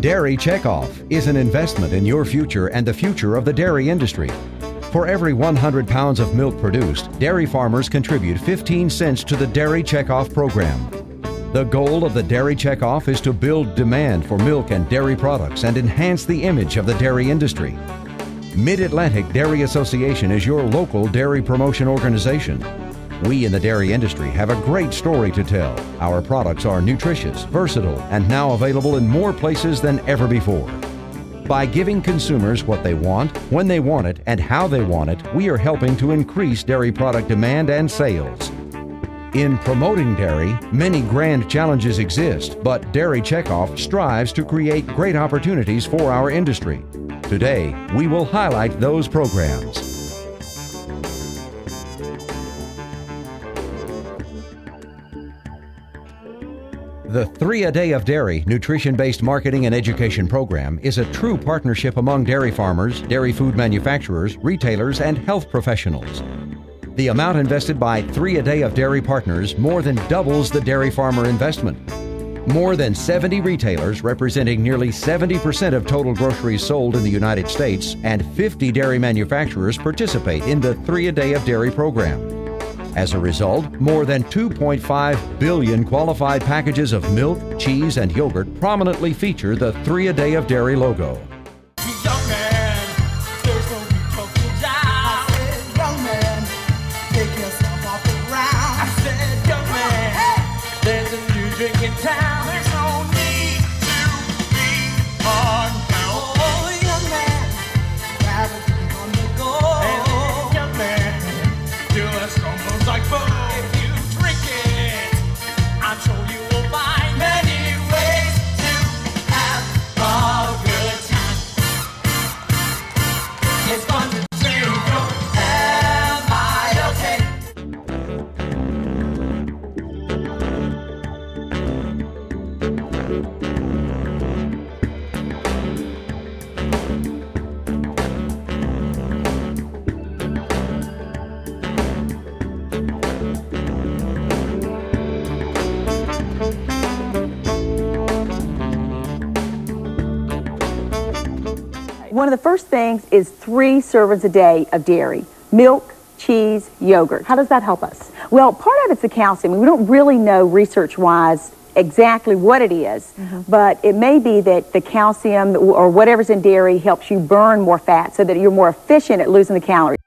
Dairy Checkoff is an investment in your future and the future of the dairy industry. For every 100 pounds of milk produced, dairy farmers contribute 15 cents to the Dairy Checkoff program. The goal of the Dairy Checkoff is to build demand for milk and dairy products and enhance the image of the dairy industry. Mid-Atlantic Dairy Association is your local dairy promotion organization. We in the dairy industry have a great story to tell. Our products are nutritious, versatile, and now available in more places than ever before. By giving consumers what they want, when they want it, and how they want it, we are helping to increase dairy product demand and sales. In promoting dairy, many grand challenges exist, but Dairy Checkoff strives to create great opportunities for our industry. Today, we will highlight those programs. The 3 A Day of Dairy nutrition-based marketing and education program is a true partnership among dairy farmers, dairy food manufacturers, retailers, and health professionals. The amount invested by 3 A Day of Dairy partners more than doubles the dairy farmer investment. More than 70 retailers representing nearly 70% of total groceries sold in the United States and 50 dairy manufacturers participate in the 3 A Day of Dairy program. As a result, more than 2.5 billion qualified packages of milk, cheese, and yogurt prominently feature the 3 A Day of Dairy logo. Young man, there's no need to feel down. I said, young man, take yourself off the ground. I said, young man, there's a new drink in town. There's no need to be hard now. Oh, young man, grab a drink on the go. And young man, do a strong pose like boom. If you drink it, I'm sure you will find many ways to have a good time. It's fun to drink, am I okay? One of the first things is 3 servings a day of dairy, milk, cheese, yogurt. How does that help us? Well, part of it's the calcium. We don't really know research-wise exactly what it is, but it may be that the calcium or whatever's in dairy helps you burn more fat so that you're more efficient at losing the calories.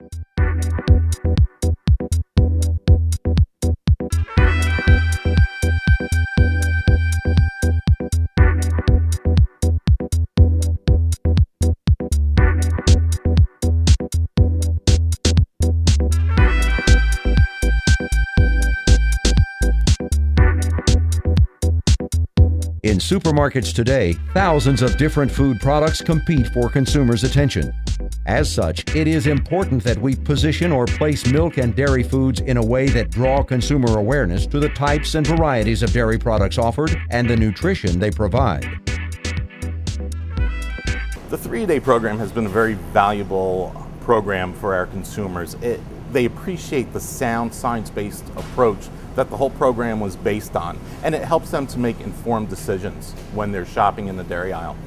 In supermarkets today, thousands of different food products compete for consumers' attention. As such, it is important that we position or place milk and dairy foods in a way that draw consumer awareness to the types and varieties of dairy products offered and the nutrition they provide. The 3 A Day program has been a very valuable program for our consumers. They appreciate the sound, science-based approach that the whole program was based on, and it helps them to make informed decisions when they're shopping in the dairy aisle.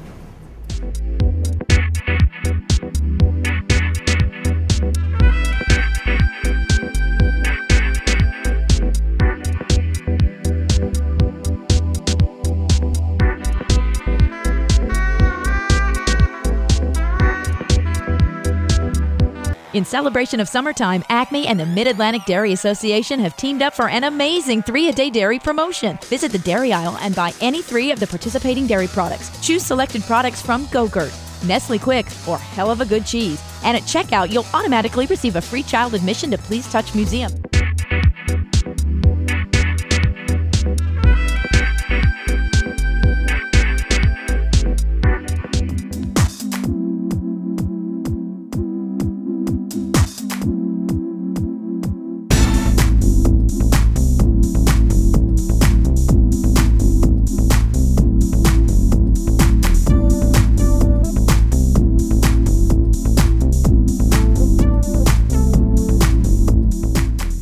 In celebration of summertime, Acme and the Mid-Atlantic Dairy Association have teamed up for an amazing 3 A Day dairy promotion. Visit the dairy aisle and buy any 3 of the participating dairy products. Choose selected products from Go-Gurt, Nestle Quick, or Hell of a Good Cheese. And at checkout, you'll automatically receive a free child admission to Please Touch Museum.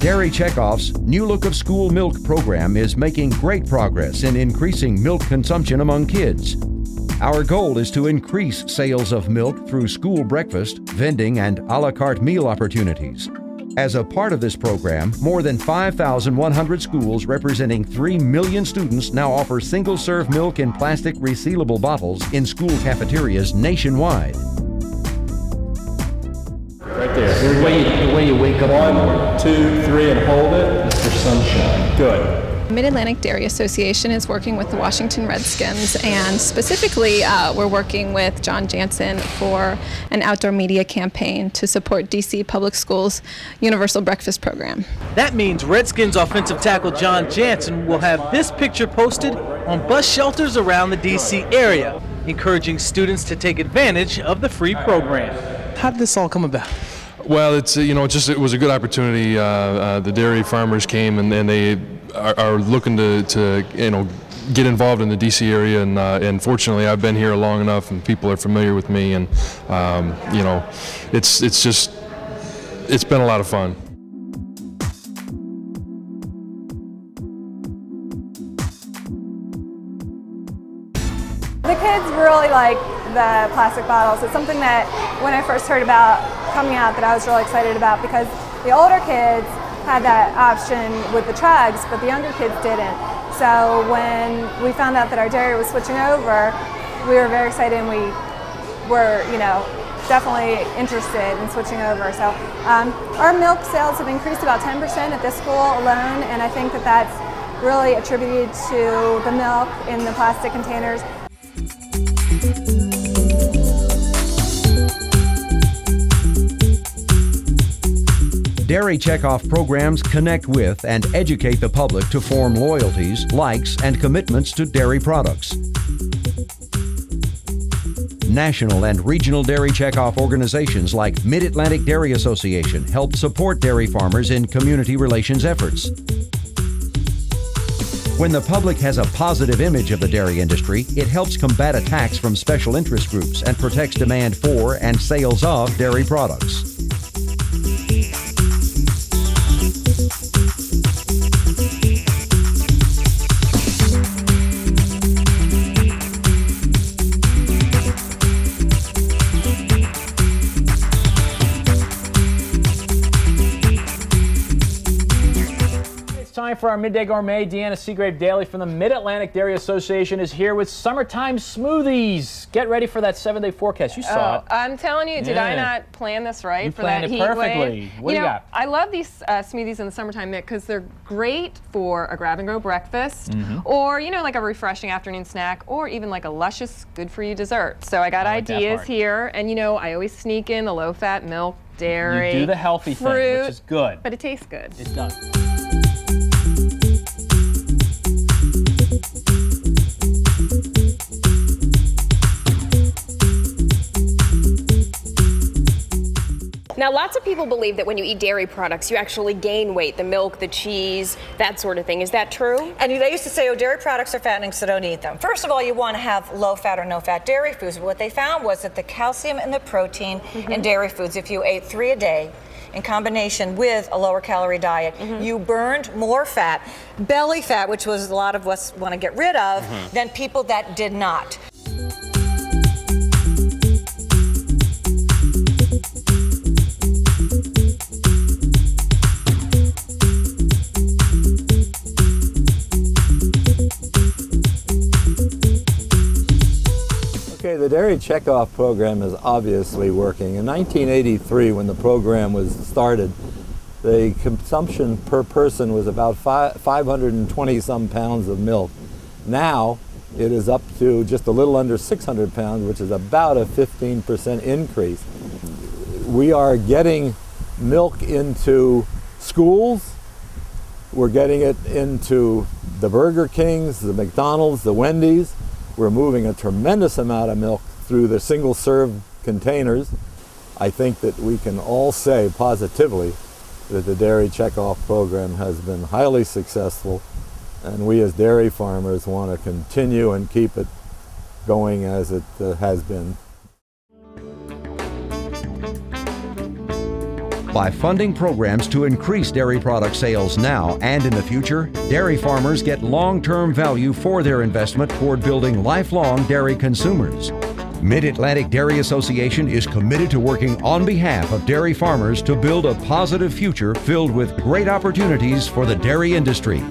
Dairy Checkoff's New Look of School Milk program is making great progress in increasing milk consumption among kids. Our goal is to increase sales of milk through school breakfast, vending, and a la carte meal opportunities. As a part of this program, more than 5,100 schools representing 3 million students now offer single-serve milk in plastic resealable bottles in school cafeterias nationwide. Right there. The way you wake up. 1, 2, 3, and hold it. Mr. Sunshine. Good. Mid-Atlantic Dairy Association is working with the Washington Redskins, and specifically we're working with John Jansen for an outdoor media campaign to support DC Public Schools' Universal Breakfast Program. That means Redskins offensive tackle John Jansen will have this picture posted on bus shelters around the DC area, encouraging students to take advantage of the free program. How did this all come about? Well, it's it was a good opportunity. The dairy farmers came and they are looking to get involved in the DC area, and fortunately I've been here long enough and people are familiar with me, and it's been a lot of fun. The kids really like the plastic bottles. It's something that when I first heard about coming out that I was really excited about, because the older kids had that option with the chugs, but the younger kids didn't. So when we found out that our dairy was switching over, we were very excited, and we were, definitely interested in switching over. So our milk sales have increased about 10% at this school alone, and I think that that's really attributed to the milk in the plastic containers. Dairy Checkoff programs connect with and educate the public to form loyalties, likes, and commitments to dairy products. National and regional Dairy Checkoff organizations like Mid-Atlantic Dairy Association help support dairy farmers in community relations efforts. When the public has a positive image of the dairy industry, it helps combat attacks from special interest groups and protects demand for and sales of dairy products. Time for our Midday Gourmet. Deanna Seagrave Daly from the Mid-Atlantic Dairy Association is here with summertime smoothies. Get ready for that 7-day forecast. You saw it. I'm telling you, did I not plan this right you for that heat wave? You planned it perfectly. What do you got? I love these smoothies in the summertime because they're great for a grab-and-go breakfast, or like a refreshing afternoon snack, or even like a luscious, good-for-you dessert. So I got ideas here, and I always sneak in the low-fat milk, dairy, you do the healthy fruit, thing, which is good. But it tastes good. It does. Now, lots of people believe that when you eat dairy products, you actually gain weight, the milk, the cheese, that sort of thing. Is that true? And they used to say, oh, dairy products are fattening, so don't eat them. First of all, you want to have low-fat or no-fat dairy foods. But what they found was that the calcium and the protein in dairy foods, if you ate 3 a day, in combination with a lower calorie diet, you burned more fat, belly fat, which was a lot of us want to get rid of, than people that did not. Okay, the Dairy Checkoff program is obviously working. In 1983, when the program was started, the consumption per person was about 520 some pounds of milk. Now it is up to just a little under 600 pounds, which is about a 15% increase. We are getting milk into schools. We're getting it into the Burger Kings, the McDonald's, the Wendy's. We're moving a tremendous amount of milk through the single-serve containers. I think that we can all say positively that the Dairy Checkoff program has been highly successful, and we as dairy farmers want to continue and keep it going as it has been. By funding programs to increase dairy product sales now and in the future, dairy farmers get long-term value for their investment toward building lifelong dairy consumers. Mid-Atlantic Dairy Association is committed to working on behalf of dairy farmers to build a positive future filled with great opportunities for the dairy industry.